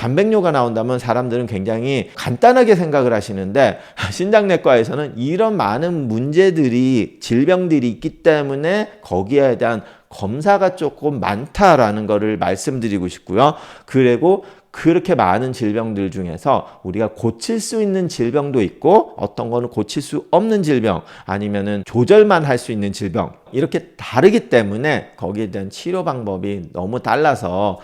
단백뇨가 나온다면 사람들은 굉장히 간단하게 생각을 하시는데 신장내과에서는 이런 많은 문제들이 질병들이 있기 때문에 거기에 대한 검사가 조금 많다라는 거를 말씀드리고 싶고요. 그리고 그렇게 많은 질병들 중에서 우리가 고칠 수 있는 질병도 있고 어떤 거는 고칠 수 없는 질병 아니면은 조절만 할 수 있는 질병 이렇게 다르기 때문에 거기에 대한 치료 방법이 너무 달라서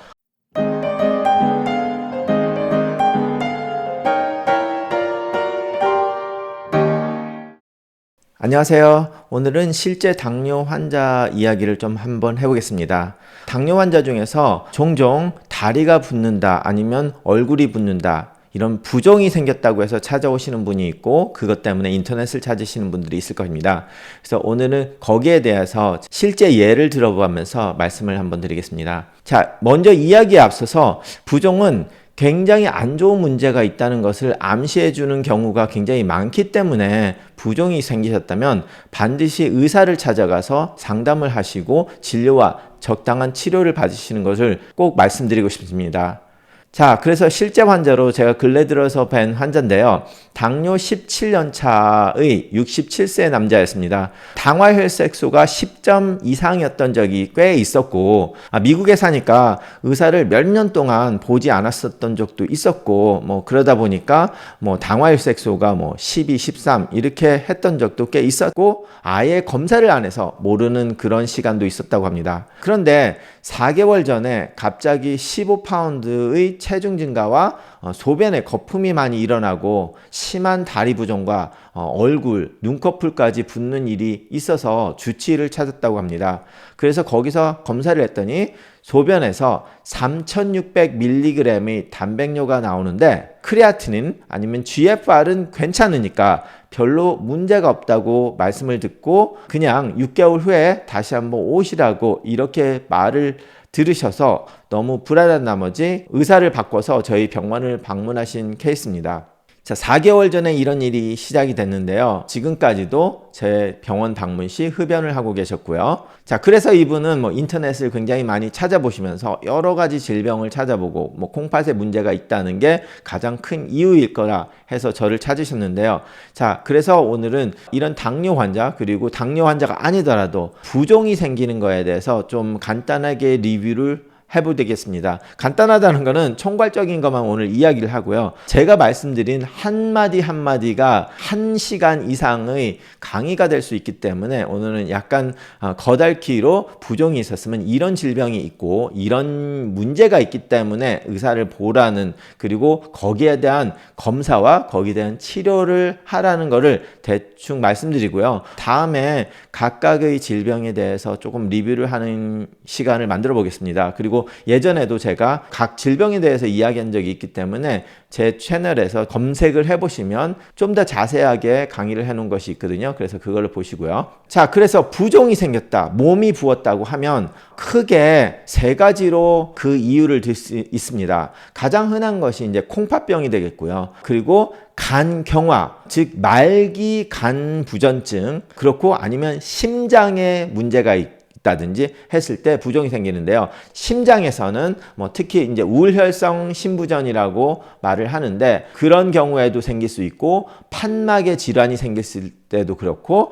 안녕하세요. 오늘은 실제 당뇨 환자 이야기를 좀 한번 해보겠습니다. 당뇨 환자 중에서 종종 다리가 붓는다 아니면 얼굴이 붓는다 이런 부종이 생겼다고 해서 찾아오시는 분이 있고 그것 때문에 인터넷을 찾으시는 분들이 있을 겁니다. 그래서 오늘은 거기에 대해서 실제 예를 들어보면서 말씀을 한번 드리겠습니다. 자, 먼저 이야기에 앞서서 부종은 굉장히 안 좋은 문제가 있다는 것을 암시해 주는 경우가 굉장히 많기 때문에 부종이 생기셨다면 반드시 의사를 찾아가서 상담을 하시고 진료와 적당한 치료를 받으시는 것을 꼭 말씀드리고 싶습니다. 자, 그래서 실제 환자로 제가 근래 들어서 뵌 환자인데요. 당뇨 17년 차의 67세 남자였습니다. 당화 혈색소가 10점 이상이었던 적이 꽤 있었고, 미국에 사니까 의사를 몇 년 동안 보지 않았었던 적도 있었고, 그러다 보니까 당화 혈색소가 12, 13 이렇게 했던 적도 꽤 있었고, 아예 검사를 안 해서 모르는 그런 시간도 있었다고 합니다. 그런데 4개월 전에 갑자기 15파운드의 체중 증가와 소변에 거품이 많이 일어나고 심한 다리 부종과 얼굴, 눈꺼풀까지 붓는 일이 있어서 주치의를 찾았다고 합니다. 그래서 거기서 검사를 했더니 소변에서 3600mg의 단백뇨가 나오는데 크레아티닌 아니면 GFR은 괜찮으니까 별로 문제가 없다고 말씀을 듣고 그냥 6개월 후에 다시 한번 오시라고 이렇게 말을 들으셔서 너무 불안한 나머지 의사를 바꿔서 저희 병원을 방문하신 케이스입니다. 자, 4개월 전에 이런 일이 시작이 됐는데요. 지금까지도 제 병원 방문 시 흡연을 하고 계셨고요. 자, 그래서 이분은 인터넷을 굉장히 많이 찾아보시면서 여러 가지 질병을 찾아보고 콩팥에 문제가 있다는 게 가장 큰 이유일 거라 해서 저를 찾으셨는데요. 자, 그래서 오늘은 이런 당뇨 환자 그리고 당뇨 환자가 아니더라도 부종이 생기는 거에 대해서 좀 간단하게 리뷰를 해보되겠습니다. 간단하다는 것은 총괄적인 것만 오늘 이야기를 하고요. 제가 말씀드린 한마디 한마디가 1시간 이상의 강의가 될 수 있기 때문에 오늘은 약간 거달키로 부종이 있었으면 이런 질병이 있고 이런 문제가 있기 때문에 의사를 보라는 그리고 거기에 대한 검사와 거기에 대한 치료를 하라는 것을 대충 말씀드리고요. 다음에 각각의 질병에 대해서 조금 리뷰를 하는 시간을 만들어 보겠습니다. 그리고 예전에도 제가 각 질병에 대해서 이야기한 적이 있기 때문에 제 채널에서 검색을 해보시면 좀 더 자세하게 강의를 해놓은 것이 있거든요. 그래서 그걸 보시고요. 자, 그래서 부종이 생겼다, 몸이 부었다고 하면 크게 3가지로 그 이유를 들 수 있습니다. 가장 흔한 것이 이제 콩팥병이 되겠고요. 그리고 간경화, 즉 말기 간 부전증, 그렇고 아니면 심장에 문제가 있다든지 했을 때 부종이 생기는데요. 심장에서는 특히 이제 우울혈성 심부전이라고 말을 하는데 그런 경우에도 생길 수 있고 판막에 질환이 생겼을 때도 그렇고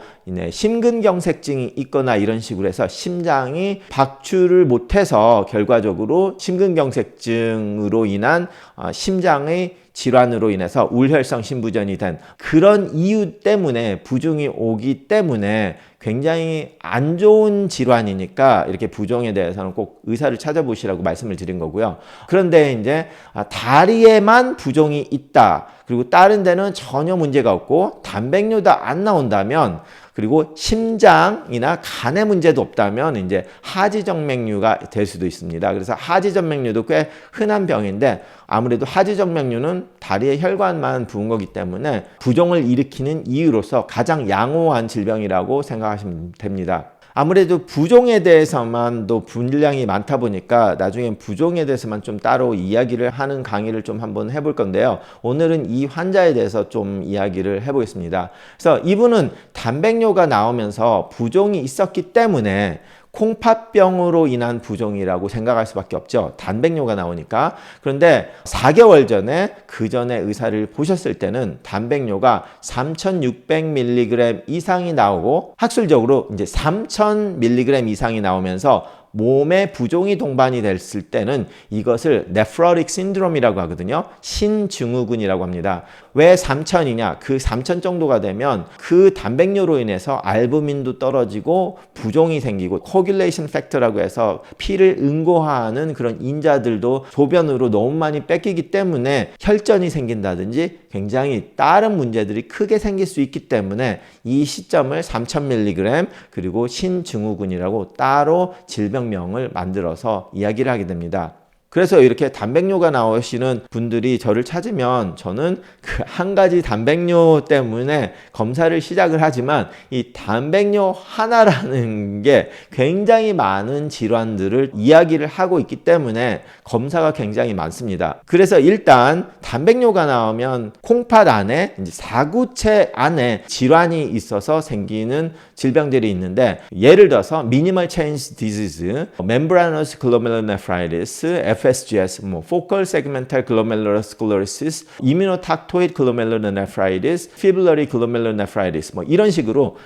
심근경색증이 있거나 이런 식으로 해서 심장이 박출을 못해서 결과적으로 심근경색증으로 인한 심장의 질환으로 인해서 우울혈성 심부전이 된 그런 이유 때문에 부종이 오기 때문에 굉장히 안 좋은 질환이니까 이렇게 부종에 대해서는 꼭 의사를 찾아보시라고 말씀을 드린 거고요. 그런데 이제 다리에만 부종이 있다. 그리고 다른 데는 전혀 문제가 없고 단백뇨도 안 나온다면 그리고 심장이나 간의 문제도 없다면 이제 하지정맥류가 될 수도 있습니다. 그래서 하지정맥류도 꽤 흔한 병인데 아무래도 하지정맥류는 다리의 혈관만 부은 거기 때문에 부종을 일으키는 이유로서 가장 양호한 질병이라고 생각하시면 됩니다. 아무래도 부종에 대해서만도 분량이 많다 보니까 나중엔 부종에 대해서만 좀 따로 이야기를 하는 강의를 좀 한번 해볼 건데요. 오늘은 이 환자에 대해서 좀 이야기를 해보겠습니다. 그래서 이분은 단백뇨가 나오면서 부종이 있었기 때문에 콩팥병으로 인한 부종이라고 생각할 수밖에 없죠. 단백뇨가 나오니까. 그런데 4개월 전에 그 전에 의사를 보셨을 때는 단백뇨가 3,600mg 이상이 나오고 학술적으로 이제 3,000mg 이상이 나오면서 몸에 부종이 동반이 됐을 때는 이것을 네프로틱 신드롬이라고 하거든요. 신증후군이라고 합니다. 왜 3,000이냐? 그 3,000 정도가 되면 그 단백뇨로 인해서 알부민도 떨어지고 부종이 생기고 코귤레이션 팩터라고 해서 피를 응고하는 그런 인자들도 소변으로 너무 많이 뺏기기 때문에 혈전이 생긴다든지 굉장히 다른 문제들이 크게 생길 수 있기 때문에 이 시점을 3,000mg 그리고 신증후군이라고 따로 질병명을 만들어서 이야기를 하게 됩니다. 그래서 이렇게 단백뇨가 나오시는 분들이 저를 찾으면 저는 그 한 가지 단백뇨 때문에 검사를 시작을 하지만 이 단백뇨 하나라는 게 굉장히 많은 질환들을 이야기를 하고 있기 때문에 검사가 굉장히 많습니다. 그래서 일단 단백뇨가 나오면 콩팥 안에 이제 사구체 안에 질환이 있어서 생기는 질병들이 있는데 예를 들어서 Minimal Change Disease, Membranous Glomerulonephritis, FSGS, Focal Segmental Glomerulosclerosis, Immunotactoid Glomerulonephritis, Fibrillary Glomerulonephritis 이런 식으로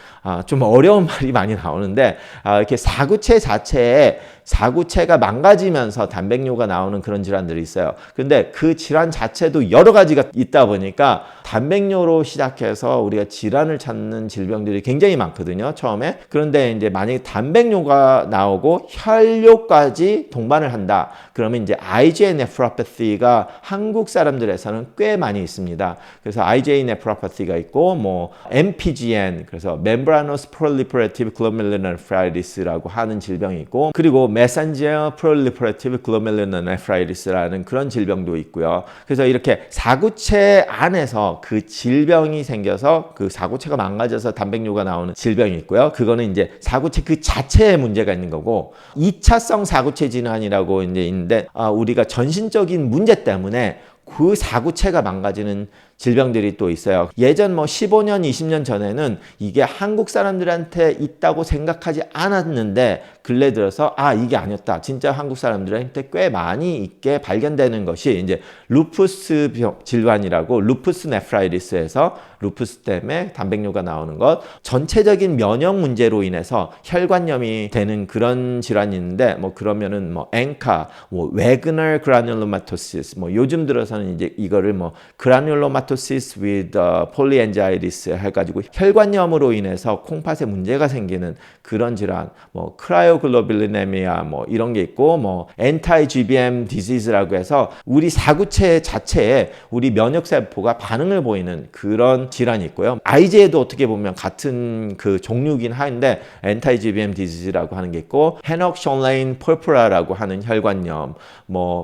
좀 어려운 말이 많이 나오는데 이렇게 사구체 자체에 사구체가 망가지면서 단백뇨가 나오는 그런 질환들이 있어요. 근데 그 질환 자체도 여러 가지가 있다 보니까 단백뇨로 시작해서 우리가 질환을 찾는 질병들이 굉장히 많거든요, 처음에. 그런데 이제 만약에 단백뇨가 나오고 혈뇨까지 동반을 한다. 그러면 이제 IgA nephropathy가 한국 사람들에서는 꽤 많이 있습니다. 그래서 IgA nephropathy가 있고 MPGN, 그래서 membranous proliferative glomerulonephritis라고 하는 질병이 있고 그리고 메센저 프롤리퍼레이티브 글로메르로네프라이티스라는 그런 질병도 있고요. 그래서 이렇게 사구체 안에서 그 질병이 생겨서 그 사구체가 망가져서 단백뇨가 나오는 질병이 있고요. 그거는 이제 사구체 그 자체에 문제가 있는 거고 2차성 사구체 질환이라고 이제 있는데 우리가 전신적인 문제 때문에 그 사구체가 망가지는 질병들이 또 있어요. 예전 15년, 20년 전에는 이게 한국 사람들한테 있다고 생각하지 않았는데 근래 들어서 이게 아니었다. 진짜 한국 사람들한테 꽤 많이 있게 발견되는 것이 이제 루푸스 질환이라고 루푸스 네프라이티스에서 루푸스 때문에 단백뇨가 나오는 것, 전체적인 면역 문제로 인해서 혈관염이 되는 그런 질환이 있는데 그러면은 엔카, 외그널 그라뉴로마토시스, 요즘 들어서는 이제 이거를 granulomatous with polyangiitis 해가지고 혈관염으로 인해서 콩팥에 문제가 생기는 그런 질환, 크라이오글로빌리네미아 이런 게 있고 anti-GBM disease라고 해서 우리 사구체 자체에 우리 면역 세포가 반응을 보이는 그런 질환이 있고요. IgA도 어떻게 보면 같은 그 종류긴 한데 anti-GBM disease라고 하는 게 있고 Henoch-Schönlein purpura라고 하는 혈관염,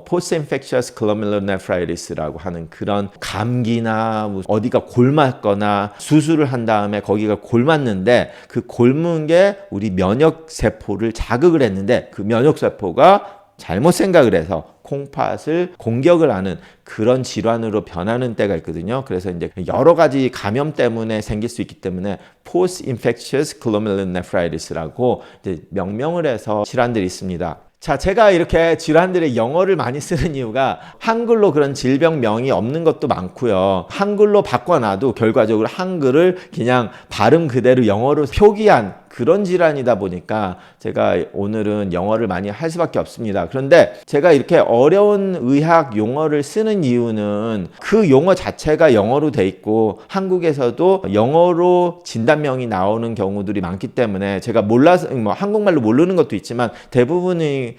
post-infectious glomerulonephritis라고 하는 그런 감기나 어디가 골맞거나 수술을 한 다음에 거기가 골맞는데 그 골문 게 우리 면역 세포를 자극을 했는데 그 면역 세포가 잘못 생각을 해서 콩팥을 공격을 하는 그런 질환으로 변하는 때가 있거든요. 그래서 이제 여러 가지 감염 때문에 생길 수 있기 때문에 post-infectious glomerulonephritis라고 이제 명명을 해서 질환들이 있습니다. 자, 제가 이렇게 질환들의 영어를 많이 쓰는 이유가 한글로 그런 질병명이 없는 것도 많고요. 한글로 바꿔놔도 결과적으로 한글을 그냥 발음 그대로 영어로 표기한 그런 질환이다 보니까 제가 오늘은 영어를 많이 할 수밖에 없습니다. 그런데 제가 이렇게 어려운 의학 용어를 쓰는 이유는 그 용어 자체가 영어로 돼 있고 한국에서도 영어로 진단명이 나오는 경우들이 많기 때문에 제가 몰라서 한국말로 모르는 것도 있지만 대부분의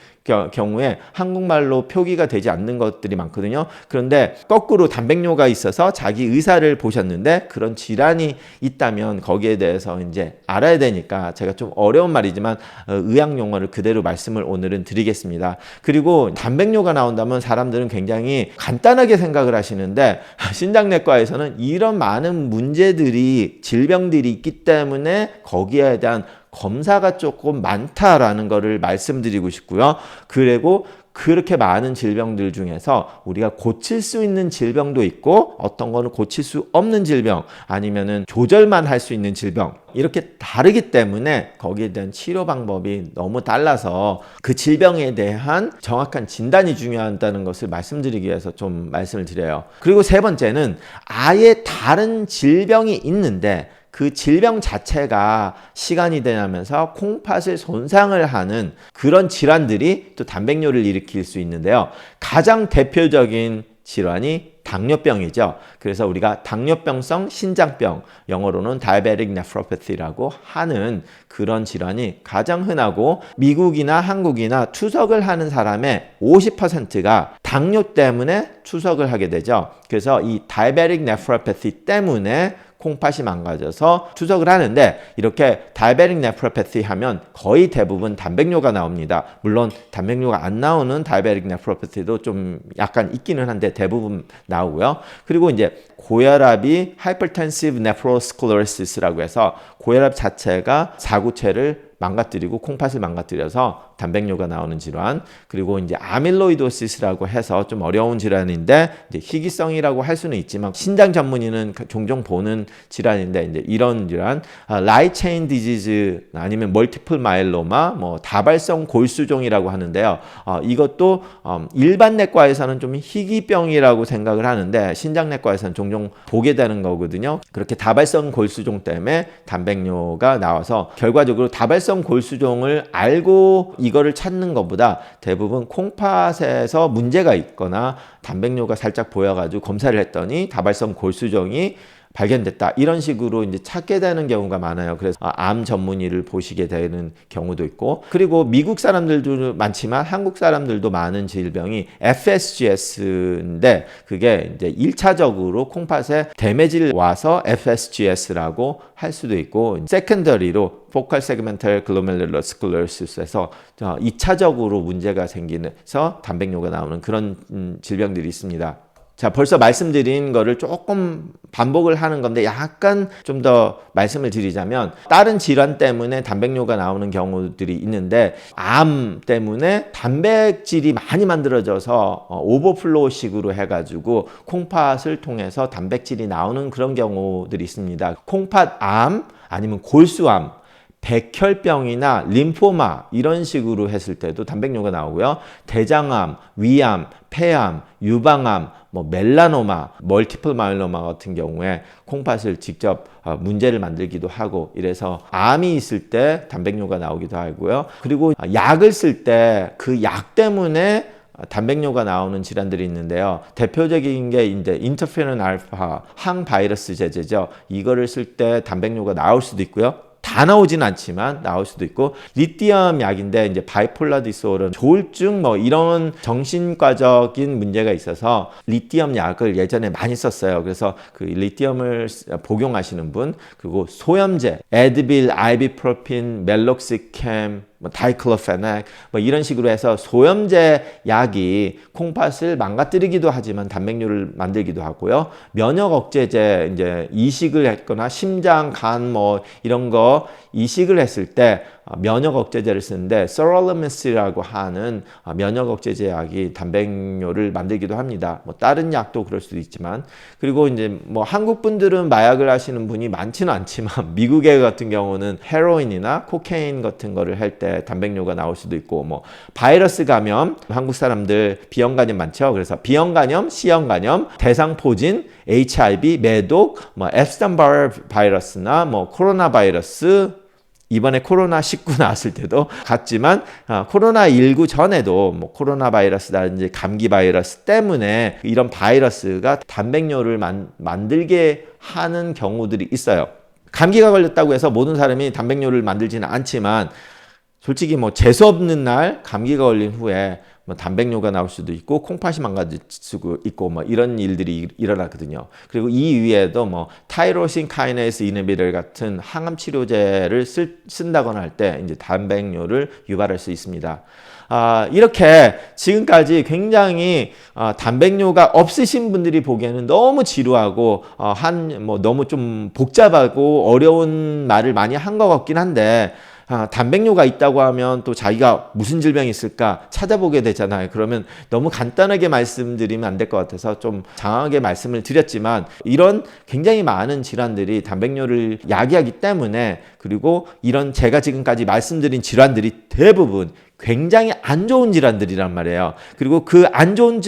경우에 한국말로 표기가 되지 않는 것들이 많거든요. 그런데 거꾸로 단백뇨가 있어서 자기 의사를 보셨는데 그런 질환이 있다면 거기에 대해서 이제 알아야 되니까 제가 좀 어려운 말이지만 의학 용어를 그대로 말씀을 오늘은 드리겠습니다. 그리고 단백뇨가 나온다면 사람들은 굉장히 간단하게 생각을 하시는데 신장내과에서는 이런 많은 문제들이 질병들이 있기 때문에 거기에 대한 검사가 조금 많다라는 거를 말씀드리고 싶고요. 그리고 그렇게 많은 질병들 중에서 우리가 고칠 수 있는 질병도 있고 어떤 거는 고칠 수 없는 질병 아니면은 조절만 할 수 있는 질병 이렇게 다르기 때문에 거기에 대한 치료 방법이 너무 달라서 그 질병에 대한 정확한 진단이 중요하다는 것을 말씀드리기 위해서 좀 말씀을 드려요. 그리고 세 번째는 아예 다른 질병이 있는데 그 질병 자체가 시간이 지나면서 콩팥을 손상을 하는 그런 질환들이 또 단백뇨를 일으킬 수 있는데요. 가장 대표적인 질환이 당뇨병이죠. 그래서 우리가 당뇨병성 신장병, 영어로는 diabetic nephropathy라고 하는 그런 질환이 가장 흔하고 미국이나 한국이나 투석을 하는 사람의 50%가 당뇨 때문에 투석을 하게 되죠. 그래서 이 diabetic nephropathy 때문에 콩팥이 망가져서 투석을 하는데 이렇게 다이베릭 네프로패티 하면 거의 대부분 단백뇨가 나옵니다. 물론 단백뇨가 안 나오는 다이베릭 네프로패티도 좀 약간 있기는 한데 대부분 나오고요. 그리고 이제 고혈압이 hypertensive nephrosclerosis라고 해서 고혈압 자체가 사구체를 망가뜨리고 콩팥을 망가뜨려서 단백뇨가 나오는 질환. 그리고 이제 아밀로이도시스라고 해서 좀 어려운 질환인데 이제 희귀성이라고 할 수는 있지만 신장 전문의는 종종 보는 질환인데 이제 이런 질환, 라이트 체인 디지즈 아니면 멀티플 마일로마, 뭐 다발성 골수종이라고 하는데요. 이것도 일반 내과에서는 좀 희귀병이라고 생각을 하는데 신장 내과에서는 종종 보게 되는 거거든요. 그렇게 다발성 골수종 때문에 단백뇨가 나와서 결과적으로 다발성 골수종을 알고 이거를 찾는 것보다 대부분 콩팥에서 문제가 있거나 단백뇨가 살짝 보여가지고 검사를 했더니 다발성 골수종이 발견됐다. 이런 식으로 이제 찾게 되는 경우가 많아요. 그래서 암 전문의를 보시게 되는 경우도 있고, 그리고 미국 사람들도 많지만 한국 사람들도 많은 질병이 FSGS인데 그게 이제 1차적으로 콩팥에 데미지를 와서 FSGS라고 할 수도 있고, 세컨더리로 포컬 세그멘탈 글로메룰러 스클레로시스에서 2차적으로 문제가 생기면서 단백뇨가 나오는 그런 질병들이 있습니다. 자, 벌써 말씀드린 거를 조금 반복을 하는 건데 약간 좀 더 말씀을 드리자면 다른 질환 때문에 단백뇨가 나오는 경우들이 있는데 암 때문에 단백질이 많이 만들어져서 오버플로우식으로 해가지고 콩팥을 통해서 단백질이 나오는 그런 경우들이 있습니다. 콩팥암 아니면 골수암, 백혈병이나 림포마 이런 식으로 했을 때도 단백뇨가 나오고요. 대장암, 위암, 폐암, 유방암, 뭐 멜라노마, 멀티플 마일로마 같은 경우에 콩팥을 직접 문제를 만들기도 하고 이래서 암이 있을 때 단백뇨가 나오기도 하고요. 그리고 약을 쓸 때 그 약 때문에 단백뇨가 나오는 질환들이 있는데요. 대표적인 게 이제 인터페론 알파 항바이러스 제제죠. 이거를 쓸 때 단백뇨가 나올 수도 있고요. 다 나오진 않지만 나올 수도 있고, 리티엄 약인데 이제 바이폴라 디소더, 조울증 뭐 이런 정신과적인 문제가 있어서 리티엄 약을 예전에 많이 썼어요. 그래서 그 리티엄을 복용하시는 분, 그리고 소염제, 에드빌, 아이비프로핀, 멜록시캠, 다이클로페넥 뭐 이런 식으로 해서 소염제 약이 콩팥을 망가뜨리기도 하지만 단백뇨를 만들기도 하고요. 면역 억제제, 이제 이식을 했거나 심장, 간 뭐 이런 거 이식을 했을 때 면역 억제제를 쓰는데 서럴러미스라고 하는 면역 억제제 약이 단백뇨를 만들기도 합니다. 뭐 다른 약도 그럴 수도 있지만, 그리고 이제 뭐 한국 분들은 마약을 하시는 분이 많지는 않지만 미국에 같은 경우는 헤로인이나 코케인 같은 거를 할 때 단백뇨가 나올 수도 있고, 뭐 바이러스 감염, 한국 사람들 B형 간염 많죠. 그래서 B형 간염, C형 간염, 대상포진, HIV, 매독, 뭐 앱스타인 바이러스나 뭐 코로나 바이러스, 이번에 코로나19 나왔을 때도 갔지만 코로나19 전에도 뭐 코로나 바이러스라든지 감기 바이러스 때문에 이런 바이러스가 단백뇨를 만들게 하는 경우들이 있어요. 감기가 걸렸다고 해서 모든 사람이 단백뇨를 만들지는 않지만 솔직히 뭐 재수 없는 날 감기가 걸린 후에 뭐 단백뇨가 나올 수도 있고 콩팥이 망가질 수도 있고 뭐 이런 일들이 일어나거든요. 그리고 이 위에도 뭐 타이로신 카이네이스 이니비터 같은 항암 치료제를 쓴다거나 할 때 이제 단백뇨를 유발할 수 있습니다. 이렇게 지금까지 굉장히 단백뇨가 없으신 분들이 보기에는 너무 지루하고 뭐 너무 좀 복잡하고 어려운 말을 많이 한 것 같긴 한데, 단백뇨가 있다고 하면 또 자기가 무슨 질병이 있을까 찾아보게 되잖아요. 그러면 너무 간단하게 말씀드리면 안 될 것 같아서 좀 장황하게 말씀을 드렸지만 이런 굉장히 많은 질환들이 단백뇨를 야기하기 때문에, 그리고 이런 제가 지금까지 말씀드린 질환들이 대부분 굉장히 안 좋은 질환들이란 말이에요. 그리고 그 안 좋은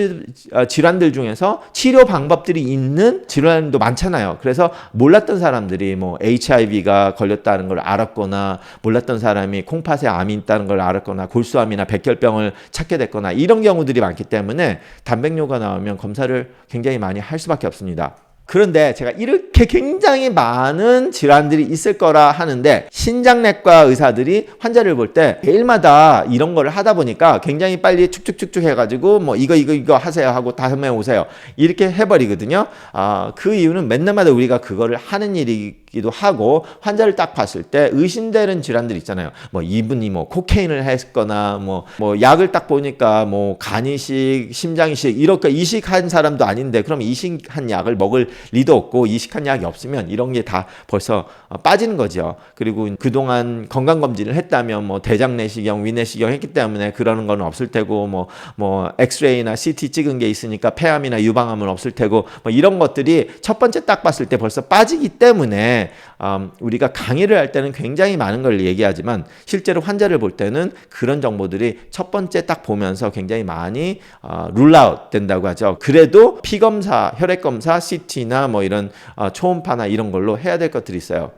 질환들 중에서 치료 방법들이 있는 질환도 많잖아요. 그래서 몰랐던 사람들이 뭐 HIV가 걸렸다는 걸 알았거나, 몰랐던 사람이 콩팥에 암이 있다는 걸 알았거나, 골수암이나 백혈병을 찾게 됐거나, 이런 경우들이 많기 때문에 단백뇨가 나오면 검사를 굉장히 많이 할 수밖에 없습니다. 그런데 제가 이렇게 굉장히 많은 질환들이 있을 거라 하는데, 신장내과 의사들이 환자를 볼 때 매일마다 이런 거를 하다 보니까 굉장히 빨리 축축축축 해가지고 뭐 이거 하세요 하고 다음에 오세요 이렇게 해버리거든요. 그 이유는 맨날마다 우리가 그거를 하는 일이기도 하고, 환자를 딱 봤을 때 의심되는 질환들 있잖아요. 뭐 이분이 뭐 코케인을 했거나 뭐 약을 딱 보니까 뭐 간 이식, 심장 이식, 이렇게 이식한 사람도 아닌데 그럼 이식한 약을 먹을 리도 없고, 이식한 약이 없으면 이런 게 다 벌써 빠지는 거죠. 그리고 그동안 건강검진을 했다면 뭐 대장 내시경, 위내시경 했기 때문에 그러는 건 없을 테고, 뭐 엑스레이나 CT 찍은 게 있으니까 폐암이나 유방암은 없을 테고, 뭐 이런 것들이 첫 번째 딱 봤을 때 벌써 빠지기 때문에 우리가 강의를 할 때는 굉장히 많은 걸 얘기하지만 실제로 환자를 볼 때는 그런 정보들이 첫 번째 딱 보면서 굉장히 많이 룰아웃 된다고 하죠. 그래도 피검사, 혈액검사, CT나 뭐 이런 초음파나 이런 걸로 해야 될 것들이 있어요.